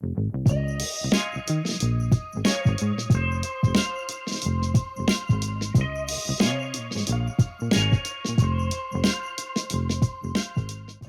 So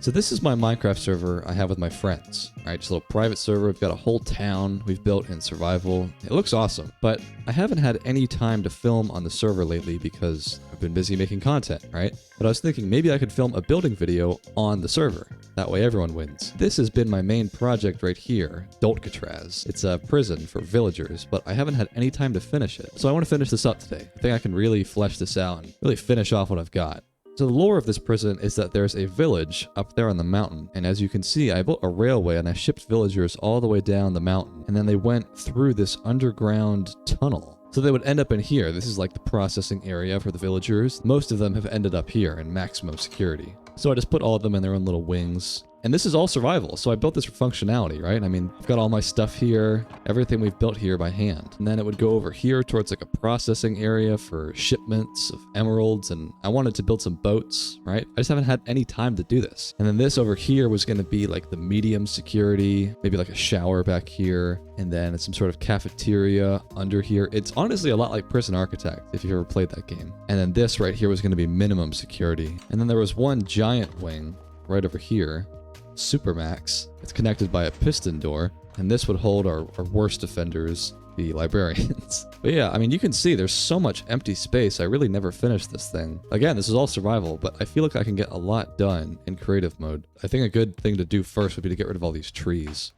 this is my Minecraft server I have with my friends, right? Just a little private server. We've got a whole town we've built in survival. It looks awesome, but I haven't had any time to film on the server lately because I've been busy making content, right? But I was thinking maybe I could film a building video on the server. That way everyone wins. This has been my main project right here, Dolcatraz. It's a prison for villagers, but I haven't had any time to finish it. So I want to finish this up today. I think I can really flesh this out and really finish off what I've got. So the lore of this prison is that there's a village up there on the mountain, and as you can see, I built a railway and I shipped villagers all the way down the mountain, and then they went through this underground tunnel. So they would end up in here. This is like the processing area for the villagers. Most of them have ended up here in maximum security. So I just put all of them in their own little wings. And this is all survival, so I built this for functionality, right? I mean, I've got all my stuff here, everything we've built here by hand. And then it would go over here towards like a processing area for shipments of emeralds, and I wanted to build some boats, right? I just haven't had any time to do this. And then this over here was gonna be like the medium security, maybe like a shower back here, and then some sort of cafeteria under here. It's honestly a lot like Prison Architect, if you've ever played that game. And then this right here was gonna be minimum security. And then there was one giant wing right over here, Supermax. It's connected by a piston door, and this would hold our worst offenders, the librarians. But yeah, I mean, you can see there's so much empty space. I really never finished this thing. Again, this is all survival, but I feel like I can get a lot done in creative mode. I think a good thing to do first would be to get rid of all these trees.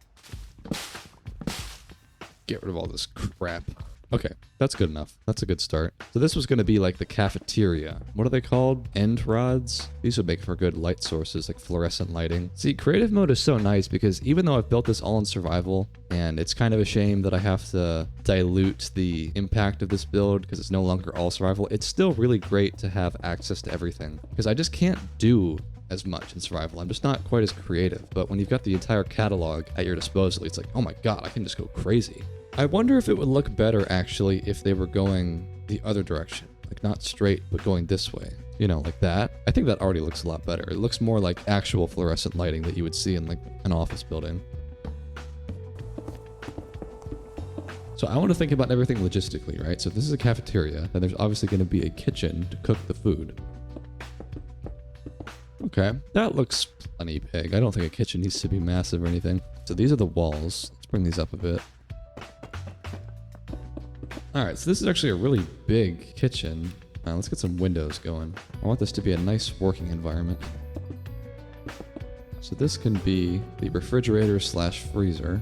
Get rid of all this crap. Okay, that's good enough. That's a good start. So this was going to be like the cafeteria. What are they called? End rods? These would make for good light sources, like fluorescent lighting. See, creative mode is so nice because even though I've built this all in survival, and it's kind of a shame that I have to dilute the impact of this build because it's no longer all survival, it's still really great to have access to everything because I just can't do as much in survival. I'm just not quite as creative. But when you've got the entire catalog at your disposal, it's like, oh my god, I can just go crazy. I wonder if it would look better, actually, if they were going the other direction. Like, not straight, but going this way. You know, like that. I think that already looks a lot better. It looks more like actual fluorescent lighting that you would see in, like, an office building. So I want to think about everything logistically, right? So if this is a cafeteria, then there's obviously going to be a kitchen to cook the food. Okay, that looks plenty big. I don't think a kitchen needs to be massive or anything. So these are the walls. Let's bring these up a bit. Alright, so this is actually a really big kitchen. Let's get some windows going. I want this to be a nice working environment. So this can be the refrigerator slash freezer.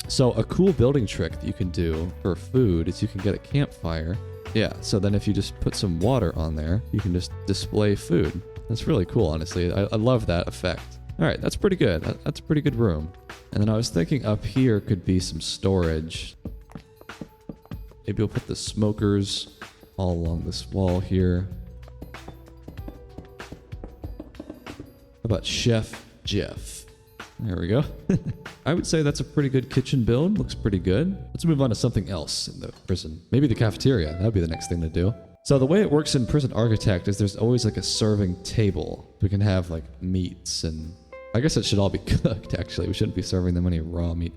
So a cool building trick that you can do for food is you can get a campfire. Yeah, so then if you just put some water on there, you can just display food. That's really cool, honestly. I love that effect. Alright, that's pretty good. That's a pretty good room. And then I was thinking up here could be some storage. Maybe we'll put the smokers all along this wall here. How about Chef Jeff? There we go. I would say that's a pretty good kitchen build. Looks pretty good. Let's move on to something else in the prison. Maybe the cafeteria. That'd be the next thing to do. So the way it works in Prison Architect is there's always like a serving table. We can have like meats and I guess it should all be cooked, actually. We shouldn't be serving them any raw meat.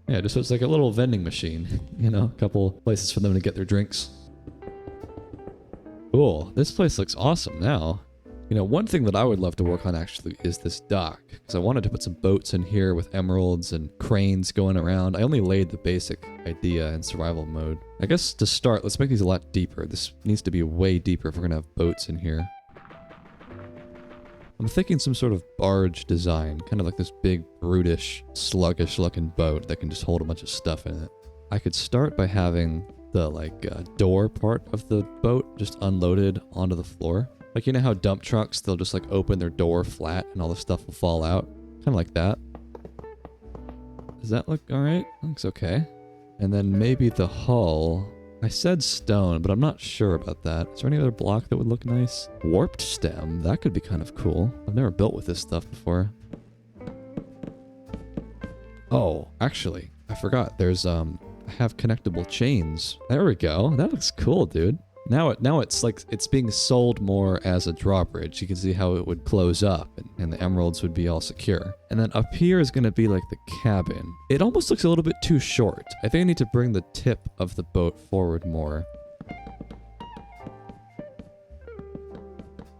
Yeah, just so it's like a little vending machine. You know, a couple places for them to get their drinks. Cool. This place looks awesome now. You know, one thing that I would love to work on, actually, is this dock. Because I wanted to put some boats in here with emeralds and cranes going around. I only laid the basic idea in survival mode. I guess to start, let's make these a lot deeper. This needs to be way deeper if we're going to have boats in here. I'm thinking some sort of barge design, kind of like this big, brutish, sluggish-looking boat that can just hold a bunch of stuff in it. I could start by having the, door part of the boat just unloaded onto the floor. Like, you know how dump trucks, they'll just, open their door flat and all the stuff will fall out? Kind of like that. Does that look alright? Looks okay. And then maybe the hull. I said stone, but I'm not sure about that. Is there any other block that would look nice? Warped stem, that could be kind of cool. I've never built with this stuff before. Oh, actually, I forgot. There's, I have connectable chains. There we go. That looks cool, dude. Now it's like it's being sold more as a drawbridge. You can see how it would close up and the emeralds would be all secure. And then up here is going to be like the cabin. It almost looks a little bit too short. I think I need to bring the tip of the boat forward more.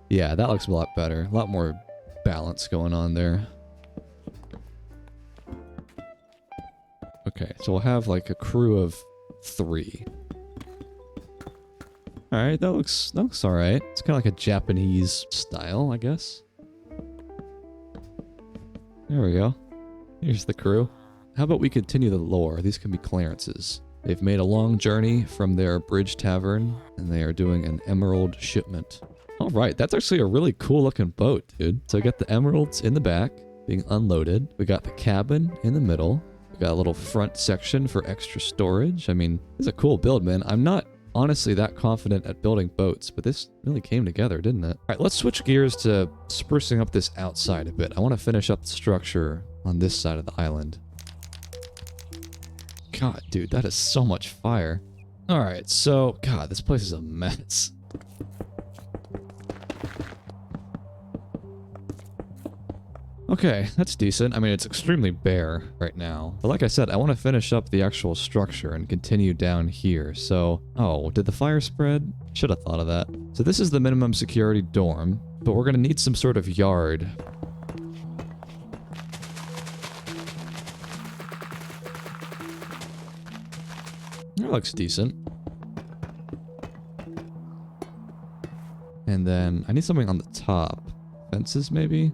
Yeah, that looks a lot better. A lot more balance going on there. Okay, so we'll have like a crew of 3. Alright, that looks alright. It's kind of like a Japanese style, I guess. There we go. Here's the crew. How about we continue the lore? These can be clearances. They've made a long journey from their bridge tavern, and they are doing an emerald shipment. Alright, that's actually a really cool looking boat, dude. So we got the emeralds in the back, being unloaded. We got the cabin in the middle. We got a little front section for extra storage. I mean, this is a cool build, man. I'm not honestly that confident at building boats, but this really came together, didn't it? All right, let's switch gears to sprucing up this outside a bit. I want to finish up the structure on this side of the island. God, dude, that is so much fire. All right, so, God, this place is a mess. Okay, that's decent. I mean, it's extremely bare right now. But like I said, I want to finish up the actual structure and continue down here. So, oh, did the fire spread? Should have thought of that. So this is the minimum security dorm, but we're going to need some sort of yard. That looks decent. And then I need something on the top. Fences, maybe?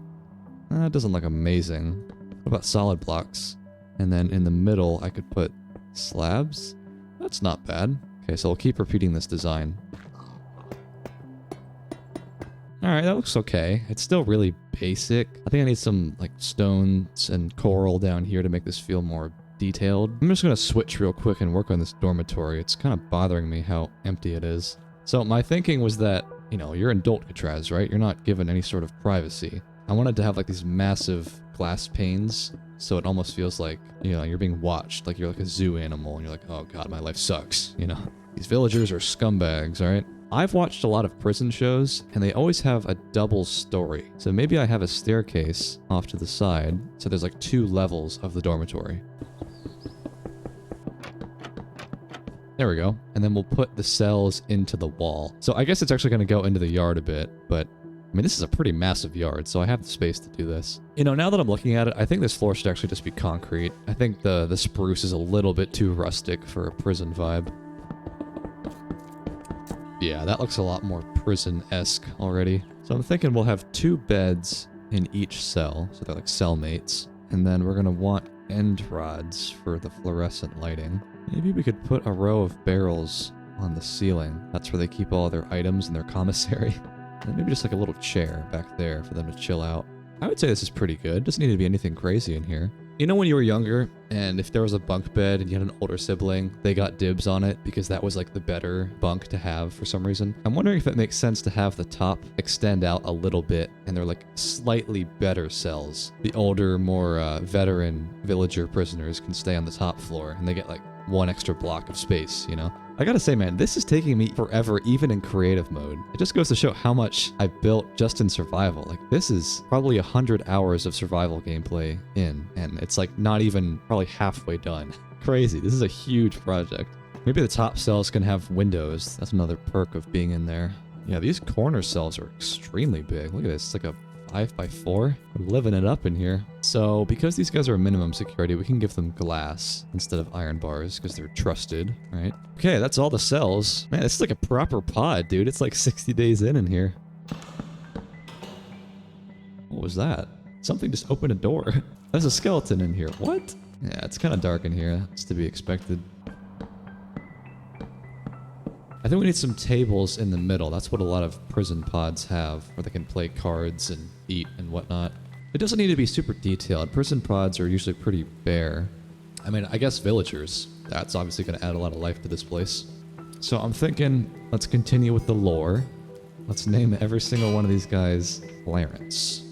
That doesn't look amazing. What about solid blocks? And then in the middle, I could put slabs? That's not bad. Okay, so we'll keep repeating this design. Alright, that looks okay. It's still really basic. I think I need some, like, stones and coral down here to make this feel more detailed. I'm just gonna switch real quick and work on this dormitory. It's kind of bothering me how empty it is. So my thinking was that, you know, you're in Doltcatraz, right? You're not given any sort of privacy. I wanted to have like these massive glass panes, so it almost feels like, you know, you're being watched, like you're like a zoo animal, and you're like, oh god, my life sucks, you know? These villagers are scumbags, alright? I've watched a lot of prison shows, and they always have a double story. So maybe I have a staircase off to the side, so there's like 2 levels of the dormitory. There we go. And then we'll put the cells into the wall. So I guess it's actually going to go into the yard a bit, but I mean, this is a pretty massive yard, so I have the space to do this. You know, now that I'm looking at it, I think this floor should actually just be concrete. I think the spruce is a little bit too rustic for a prison vibe. Yeah, that looks a lot more prison-esque already. So I'm thinking we'll have 2 beds in each cell, so they're like cellmates. And then we're going to want end rods for the fluorescent lighting. Maybe we could put a row of barrels on the ceiling. That's where they keep all their items in their commissary. And maybe just like a little chair back there for them to chill out. I would say this is pretty good. Doesn't need to be anything crazy in here. You know when you were younger, and if there was a bunk bed and you had an older sibling, they got dibs on it because that was like the better bunk to have for some reason? I'm wondering if it makes sense to have the top extend out a little bit and they're like slightly better cells. The older, more veteran villager prisoners can stay on the top floor and they get like 1 extra block of space, you know? I gotta say, man, this is taking me forever, even in creative mode. It just goes to show how much I built just in survival. Like, this is probably 100 hours of survival gameplay in, and it's like not even probably halfway done. Crazy. This is a huge project. Maybe the top cells can have windows. That's another perk of being in there. Yeah, these corner cells are extremely big. Look at this. It's like a 5x4. We're living it up in here. So because these guys are minimum security, we can give them glass instead of iron bars because they're trusted, right? Okay, that's all the cells. Man, this is like a proper pod, dude. It's like 60 days in here. What was that? Something just opened a door. There's a skeleton in here. What? Yeah, it's kind of dark in here. It's to be expected. I think we need some tables in the middle. That's what a lot of prison pods have, where they can play cards and eat and whatnot. It doesn't need to be super detailed. Prison pods are usually pretty bare. I mean, I guess villagers. That's obviously going to add a lot of life to this place. So I'm thinking, let's continue with the lore. Let's name every single one of these guys Clarence.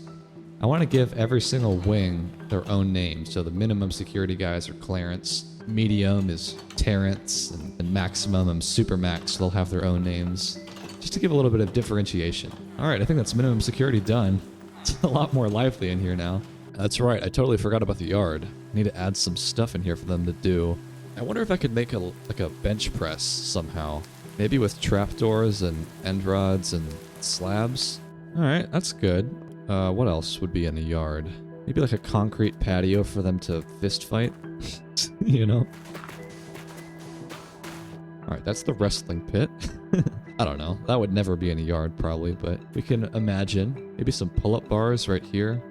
I want to give every single wing their own name. So the minimum security guys are Clarence. medium is Terrence, and maximum and Supermax, they'll have their own names. Just to give a little bit of differentiation. Alright, I think that's minimum security done. It's a lot more lively in here now. That's right, I totally forgot about the yard. I need to add some stuff in here for them to do. I wonder if I could make a bench press somehow. Maybe with trapdoors and end rods and slabs. Alright, that's good. What else would be in the yard? Maybe like a concrete patio for them to fist fight. You know? Alright, that's the wrestling pit. I don't know. That would never be in a yard probably, but we can imagine. Maybe some pull-up bars right here.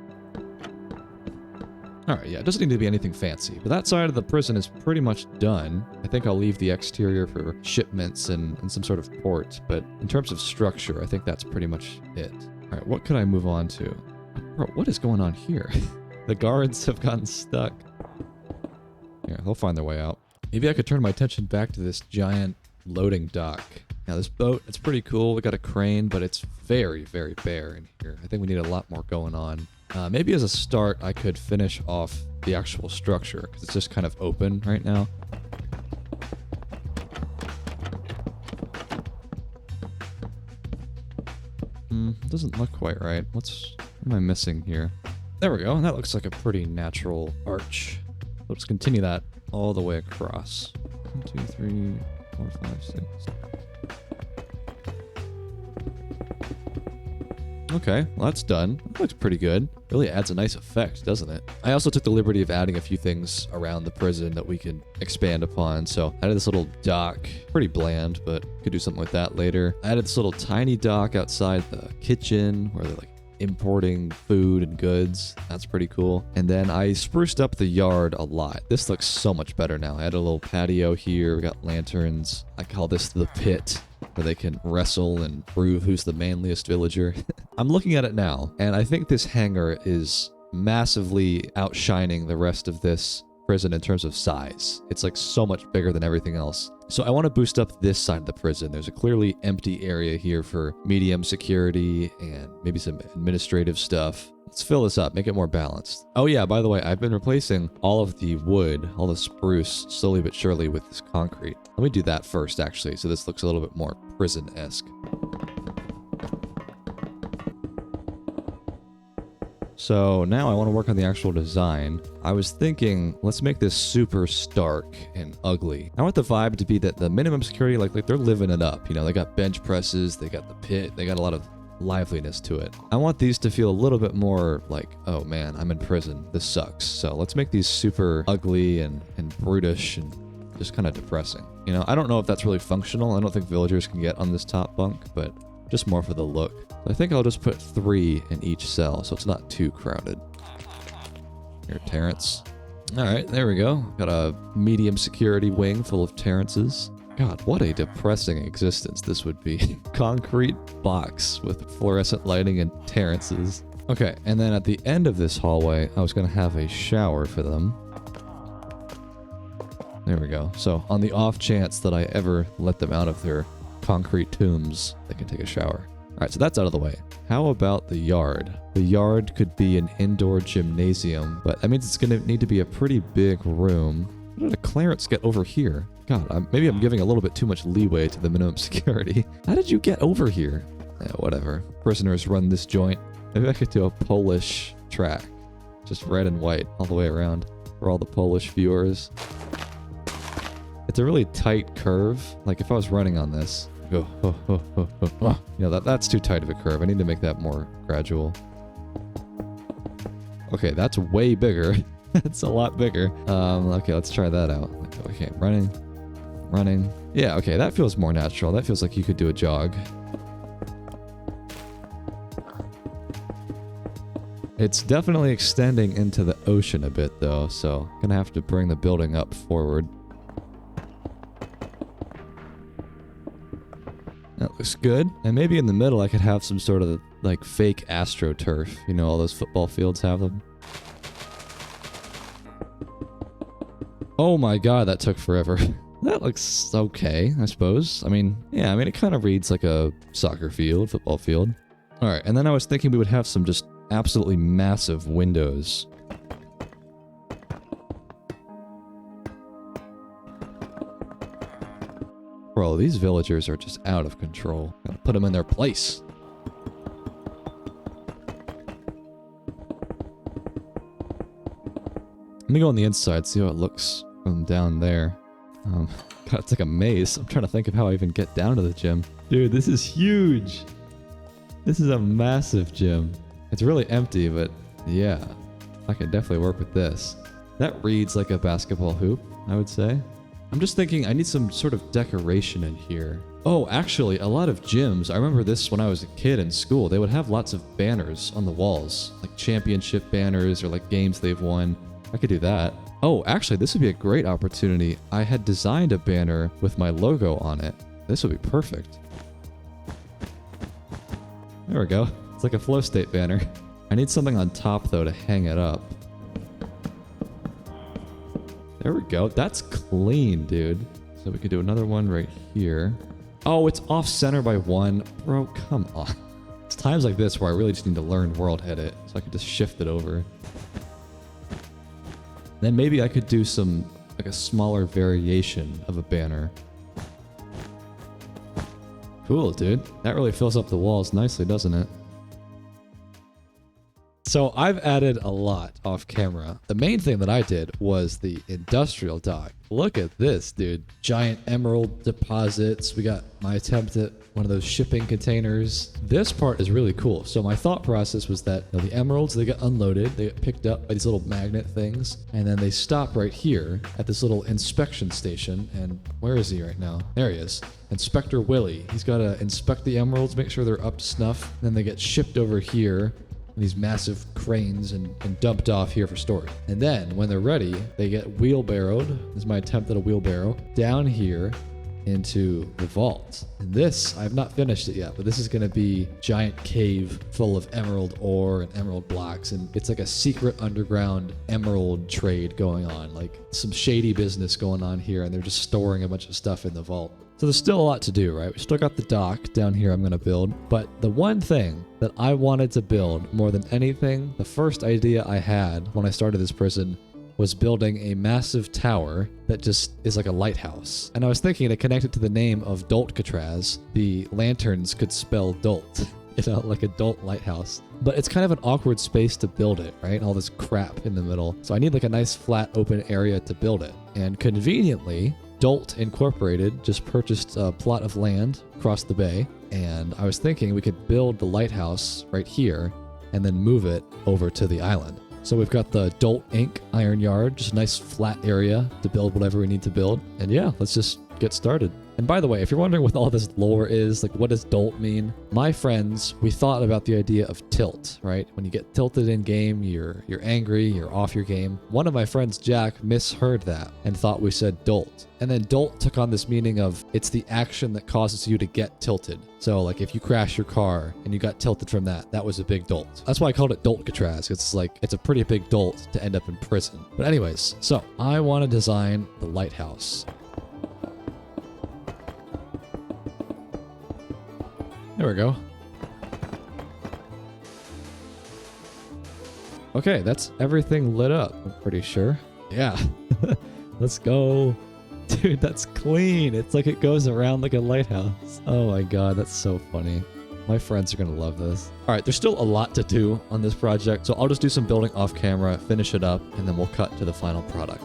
Alright, yeah, it doesn't need to be anything fancy, but that side of the prison is pretty much done. I think I'll leave the exterior for shipments and some sort of port, but in terms of structure, I think that's pretty much it. Alright, what could I move on to? Bro, what is going on here? The guards have gotten stuck. Yeah, they'll find their way out. Maybe I could turn my attention back to this giant loading dock. Now this boat, it's pretty cool. We got a crane, but it's very, very bare in here. I think we need a lot more going on. Maybe as a start, I could finish off the actual structure, because it's just kind of open right now. Doesn't look quite right. What am I missing here? There we go. That looks like a pretty natural arch. Let's continue that all the way across. 1, 2, 3, 4, 5, 6. Okay, well that's done. That looks pretty good. Really adds a nice effect, doesn't it? I also took the liberty of adding a few things around the prison that we could expand upon. So I added this little dock, pretty bland, but could do something with that later. I added this little tiny dock outside the kitchen where they're like importing food and goods. That's pretty cool. And then I spruced up the yard a lot. This looks so much better now. I had a little patio here. We got lanterns. I call this the pit, where they can wrestle and prove who's the manliest villager. I'm looking at it now, and I think this hangar is massively outshining the rest of this prison in terms of size. It's like so much bigger than everything else. So I want to boost up this side of the prison. There's a clearly empty area here for medium security and maybe some administrative stuff. Let's fill this up, make it more balanced. Oh yeah, by the way, I've been replacing all of the wood, all the spruce, slowly but surely with this concrete. Let me do that first, actually, so this looks a little bit more prison-esque. So now I want to work on the actual design. I was thinking, let's make this super stark and ugly. I want the vibe to be that the minimum security, like they're living it up. You know, they got bench presses, they got the pit, they got a lot of liveliness to it. I want these to feel a little bit more like, oh man, I'm in prison. This sucks. So let's make these super ugly and brutish and just kind of depressing. You know, I don't know if that's really functional. I don't think villagers can get on this top bunk, but just more for the look. So I think I'll just put 3 in each cell so it's not too crowded. Here, Terrence. All right, there we go. Got a medium security wing full of Terrences. God, what a depressing existence this would be. Concrete box with fluorescent lighting and Terrences. Okay, and then at the end of this hallway, I was going to have a shower for them. There we go. So on the off chance that I ever let them out of their concrete tombs, they can take a shower. All right, so that's out of the way. How about the yard? The yard could be an indoor gymnasium, but that means it's going to need to be a pretty big room. How did a Clarence get over here? God, maybe I'm giving a little bit too much leeway to the minimum security. How did you get over here? Yeah, whatever. Prisoners run this joint. Maybe I could do a Polish track. Just red and white all the way around for all the Polish viewers. It's a really tight curve. Like if I was running on this, you know, that's too tight of a curve. I need to make that more gradual. Okay, that's way bigger. That's a lot bigger. Okay, let's try that out. Okay, running. Yeah, okay, that feels more natural. That feels like you could do a jog. It's definitely extending into the ocean a bit though, so I'm gonna have to bring the building up forward. That looks good. And maybe in the middle I could have some sort of like fake AstroTurf. You know, all those football fields have them. Oh my god, that took forever. That looks okay, I suppose. I mean, yeah, it kind of reads like a soccer field, football field. Alright, and then I was thinking we would have some just absolutely massive windows. Bro, these villagers are just out of control. Gotta put them in their place. Let me go on the inside, see how it looks from down there. God, it's like a maze. I'm trying to think of how I even get down to the gym. Dude, this is huge. This is a massive gym. It's really empty, but yeah, I can definitely work with this. That reads like a basketball hoop, I would say. I'm just thinking I need some sort of decoration in here. Oh, actually, a lot of gyms, I remember this when I was a kid in school, they would have lots of banners on the walls, like championship banners or like games they've won. I could do that. Oh, actually, this would be a great opportunity. I had designed a banner with my logo on it. This would be perfect. There we go. It's like a flowstate banner. I need something on top, though, to hang it up. There we go. That's clean, dude. So we could do another one right here. Oh, it's off center by 1. Bro, come on. It's times like this where I really just need to learn world edit, so I could just shift it over. Then maybe I could do some, like a smaller variation of a banner. Cool, dude. That really fills up the walls nicely, doesn't it? So I've added a lot off camera. The main thing that I did was the industrial dock. Look at this, dude. Giant emerald deposits. We got my attempt at one of those shipping containers. This part is really cool. So my thought process was that the emeralds, they get unloaded, they get picked up by these little magnet things, and then they stop right here at this little inspection station. And where is he right now? There he is. Inspector Willie. He's got to inspect the emeralds, make sure they're up to snuff. Then they get shipped over here in these massive cranes and dumped off here for storage. And then when they're ready, they get wheelbarrowed. This is my attempt at a wheelbarrow down here into the vault. And this, I've not finished it yet, but this is going to be a giant cave full of emerald ore and emerald blocks. And it's like a secret underground emerald trade going on, like some shady business going on here. And they're just storing a bunch of stuff in the vault. So there's still a lot to do, right? We still got the dock down here I'm going to build. But the one thing that I wanted to build more than anything, the first idea I had when I started this prison was building a massive tower that just is like a lighthouse. And I was thinking to connect it to the name of Doltcatraz, the lanterns could spell Dolt, like a Dolt lighthouse. But it's kind of an awkward space to build it, right? All this crap in the middle. So I need like a nice flat open area to build it. And conveniently, Dolt Incorporated just purchased a plot of land across the bay, and I was thinking we could build the lighthouse right here and then move it over to the island. So we've got the Dolt Inc. Iron Yard, just a nice flat area to build whatever we need to build. And yeah, let's just get started. And by the way, if you're wondering what all this lore is, like what does Dolt mean? My friends, we thought about the idea of tilt, right? When you get tilted in game, you're angry, you're off your game. One of my friends, Jack, misheard that and thought we said Dolt. And then Dolt took on this meaning of it's the action that causes you to get tilted. So like if you crash your car and you got tilted from that, that was a big dolt. That's why I called it Doltcatraz. It's like, it's a pretty big dolt to end up in prison. But anyways, so I want to design the lighthouse. There we go. Okay, that's everything lit up, I'm pretty sure. Yeah. Let's go. Dude, that's clean. It's like it goes around like a lighthouse. Oh my god, that's so funny. My friends are gonna love this. Alright, there's still a lot to do on this project, so I'll just do some building off camera, finish it up, and then we'll cut to the final product.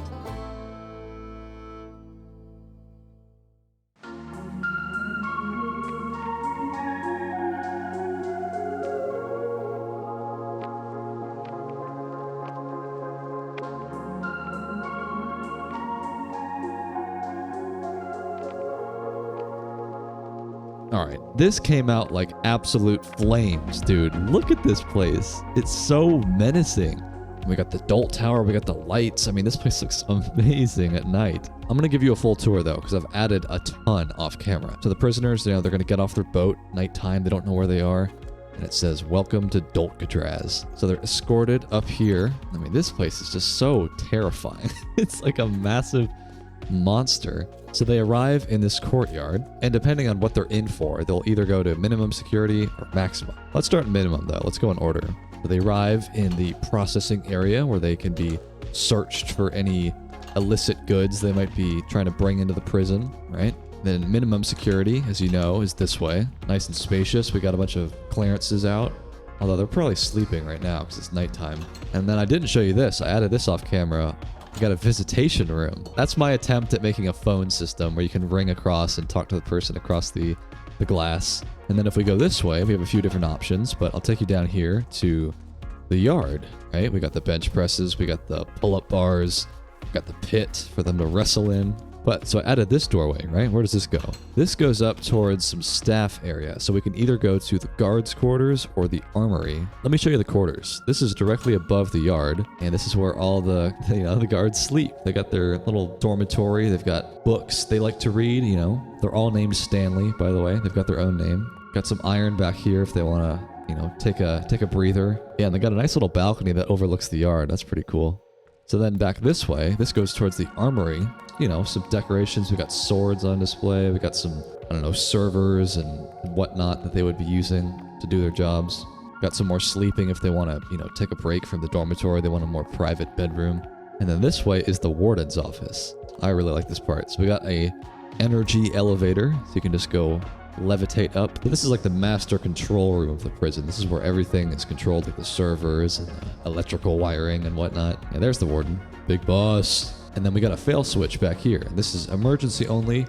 Alright, this came out like absolute flames, dude. Look at this place. It's so menacing. We got the Dolt Tower, we got the lights. I mean, this place looks amazing at night. I'm going to give you a full tour, though, because I've added a ton off camera. So the prisoners, they're going to get off their boat nighttime. They don't know where they are. And it says, welcome to Doltcatraz. So they're escorted up here. I mean, this place is just so terrifying. It's like a massive monster. So they arrive in this courtyard, and depending on what they're in for, they'll either go to minimum security or maximum. Let's start minimum, though. Let's go in order. So they arrive in the processing area where they can be searched for any illicit goods they might be trying to bring into the prison, right? Then minimum security, as you know, is this way. Nice and spacious. We got a bunch of clearances out. Although they're probably sleeping right now because it's nighttime. And then I didn't show you this. I added this off camera. We got a visitation room. That's my attempt at making a phone system where you can ring across and talk to the person across the glass. And then if we go this way, we have a few different options, but I'll take you down here to the yard, right? We got the bench presses, we got the pull-up bars, we got the pit for them to wrestle in. But so I added this doorway, right? Where does this go? This goes up towards some staff area. So we can either go to the guards' quarters or the armory. Let me show you the quarters. This is directly above the yard. And this is where all the, the guards sleep. They got their little dormitory. They've got books they like to read, They're all named Stanley, by the way. They've got their own name. Got some iron back here if they want to, take a breather. Yeah, and they got a nice little balcony that overlooks the yard. That's pretty cool. So then back this way, this goes towards the armory. Some decorations. We got swords on display. We got some, servers and whatnot that they would be using to do their jobs. Got some more sleeping if they want to, take a break from the dormitory. They want a more private bedroom. And then this way is the warden's office. I really like this part. So we got a energy elevator, so you can just go levitate up. But this is like the master control room of the prison. This is where everything is controlled, like the servers and the electrical wiring and whatnot. And there's the warden. Big boss. And then we got a fail switch back here. This is emergency only.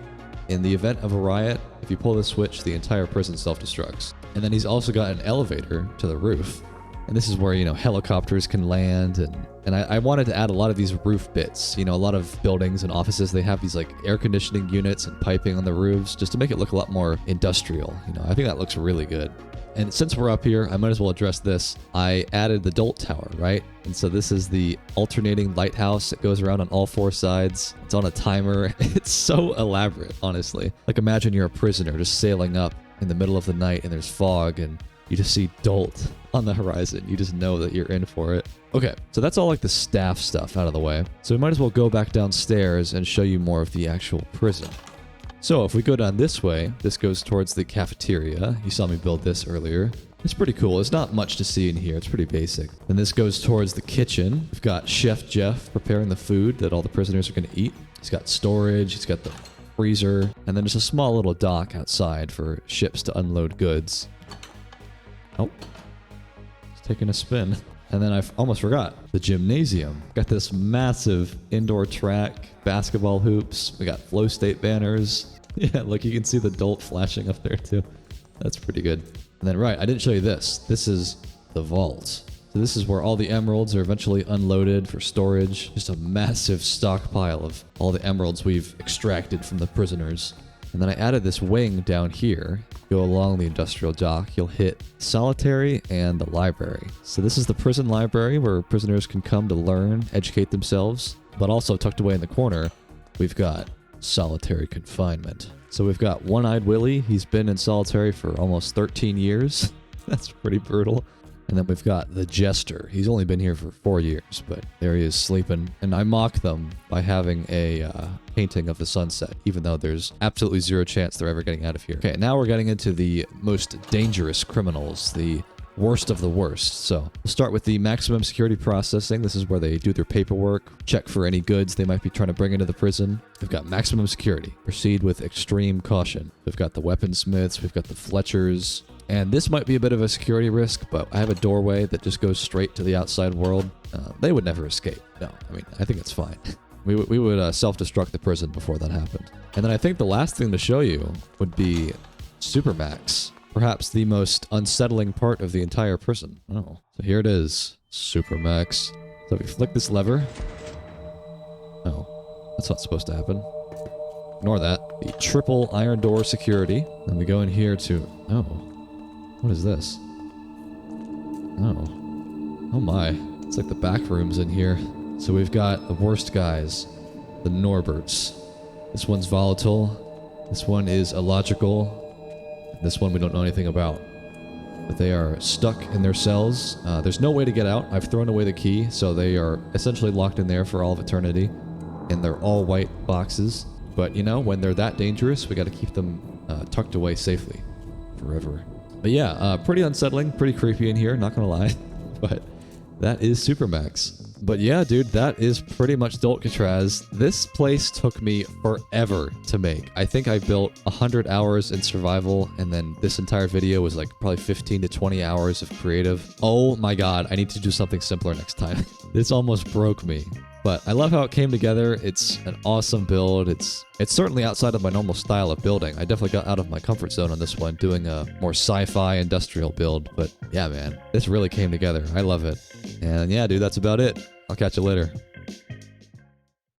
In the event of a riot, if you pull this switch, the entire prison self-destructs. And then he's also got an elevator to the roof. And this is where, helicopters can land. And I wanted to add a lot of these roof bits. A lot of buildings and offices, they have these like air conditioning units and piping on the roofs just to make it look a lot more industrial. I think that looks really good. And since we're up here, I might as well address this. I added the Dolt Tower, right? And so this is the alternating lighthouse. It goes around on all four sides. It's on a timer. It's so elaborate, honestly. Like imagine you're a prisoner just sailing up in the middle of the night and there's fog and you just see Dolt on the horizon. You just know that you're in for it. Okay, so that's all like the staff stuff out of the way. So we might as well go back downstairs and show you more of the actual prison. So if we go down this way, this goes towards the cafeteria. You saw me build this earlier. It's pretty cool. There's not much to see in here. It's pretty basic. Then this goes towards the kitchen. We've got Chef Jeff preparing the food that all the prisoners are going to eat. He's got storage. He's got the freezer. And then there's a small little dock outside for ships to unload goods. Oh, it's taking a spin. And then I almost forgot the gymnasium. Got this massive indoor track, basketball hoops. We got flowstate banners. Yeah, look, you can see the Dolt flashing up there too. That's pretty good. And then, right, I didn't show you this. This is the vault. So this is where all the emeralds are eventually unloaded for storage. Just a massive stockpile of all the emeralds we've extracted from the prisoners. And then I added this wing down here. Go along the industrial dock, you'll hit solitary and the library. So this is the prison library where prisoners can come to learn, educate themselves. But also tucked away in the corner, we've got solitary confinement. So we've got One-Eyed Willie. He's been in solitary for almost 13 years. That's pretty brutal. And then we've got the Jester. He's only been here for 4 years, but there he is sleeping. And I mock them by having a painting of the sunset, even though there's absolutely zero chance they're ever getting out of here. Okay, now we're getting into the most dangerous criminals, the worst of the worst. So we'll start with the maximum security processing. This is where they do their paperwork, check for any goods they might be trying to bring into the prison. We've got maximum security. Proceed with extreme caution. We've got the weaponsmiths, we've got the Fletchers. And this might be a bit of a security risk, but I have a doorway that just goes straight to the outside world. They would never escape. No, I mean, I think it's fine. We would self-destruct the prison before that happened. And then I think the last thing to show you would be Supermax. Perhaps the most unsettling part of the entire prison. Oh, so here it is. Supermax. So if you flick this lever... Oh, that's not supposed to happen. Ignore that. The triple iron door security. Then we go in here to... Oh. What is this? Oh. Oh my. It's like the back rooms in here. So we've got the worst guys. The Norberts. This one's volatile. This one is illogical. This one we don't know anything about. But they are stuck in their cells. There's no way to get out. I've thrown away the key, so they are essentially locked in there for all of eternity. And they're all white boxes. But, when they're that dangerous, we got to keep them tucked away safely. Forever. But yeah, pretty unsettling, pretty creepy in here, not gonna lie. But that is Supermax. But yeah, dude, that is pretty much Dolcatraz. This place took me forever to make. I think I built 100 hours in survival, and then this entire video was like probably 15 to 20 hours of creative. Oh my god, I need to do something simpler next time. This almost broke me. But I love how it came together. It's an awesome build. It's certainly outside of my normal style of building. I definitely got out of my comfort zone on this one, doing a more sci-fi industrial build. But yeah, man, this really came together. I love it. And yeah, dude, that's about it. I'll catch you later.